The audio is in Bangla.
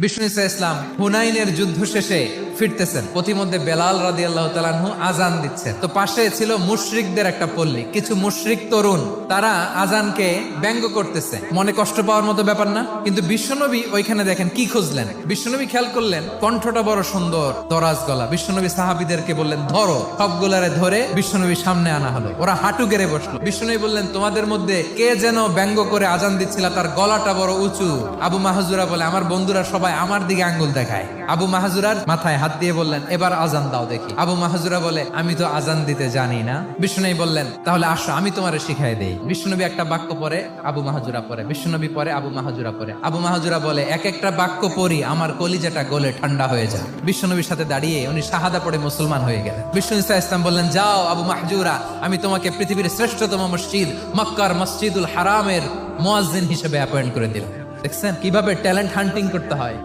বিষ্ণু ইসা ইসলাম হুনাইনের যুদ্ধ শেষে ফিরতেছেন, পথিমধ্যে বেলাল রাদিয়াল্লাহু তাআলা আনহু আজান দিচ্ছেন। তো পাশে ছিল মুশরিকদের একটা পল্লী, কিছু মুশরিক তরুণ তারা আজানকে ব্যঙ্গ করতেছে। মনে কষ্ট পাওয়ার মতো ব্যাপার না, কিন্তু বিশ্বনবী ওইখানে দেখেন কি খুঁজলেন। বিশ্বনবী খেয়াল করলেন কণ্ঠটা বড় সুন্দর, দরাজ গলা। বিশ্বনবী সাহাবীদেরকে বললেন ধরো, সবগুলারে ধরে বিশ্বনবী সামনে আনা হলো। ওরা হাঁটু গেড়ে বসলো। বিশ্বনবী বললেন তোমাদের মধ্যে কে যেন ব্যঙ্গ করে আজান দিচ্ছিল, তার গলাটা বড় উঁচু। আবু মাহজুরা বলে আমার বন্ধুরা সবাই আমার দিকে আঙ্গুল দেখায়। আবু মাহজুরার মাথায় হাত দিয়ে বললেন এবার আজান দাও দেখি। আবু মাহজুরা বলে আমি তো আজান দিতে জানি না। বিষ্ণুনবী বললেন তাহলে আসো আমি তোমারে শিখাই দেই। বিষ্ণুনবী একটা বাক্য পরে, আবু মাহজুরা পরে, বিষ্ণুনবী পরে, আবু মাহজুরা পরে। আবু মাহজুরা বলে এক একটা বাক্য পড়ি আমার কলিজাটা গলে ঠান্ডা হয়ে যায়। বিষ্ণুনবীর সাথে দাঁড়িয়ে উনি শাহাদা পড়ে মুসলমান হয়ে গেলেন। বিষ্ণু ইসা ইসলাম বললেন যাও আবু মাহজুরা, আমি তোমাকে পৃথিবীর শ্রেষ্ঠতম মসজিদ মক্কার মসজিদুল হারামের মুয়াজ্জিন হিসেবে অ্যাপয়েন্ট করে দিলাম। দেখছেন কিভাবে ট্যালেন্ট হান্টিং করতে হয়।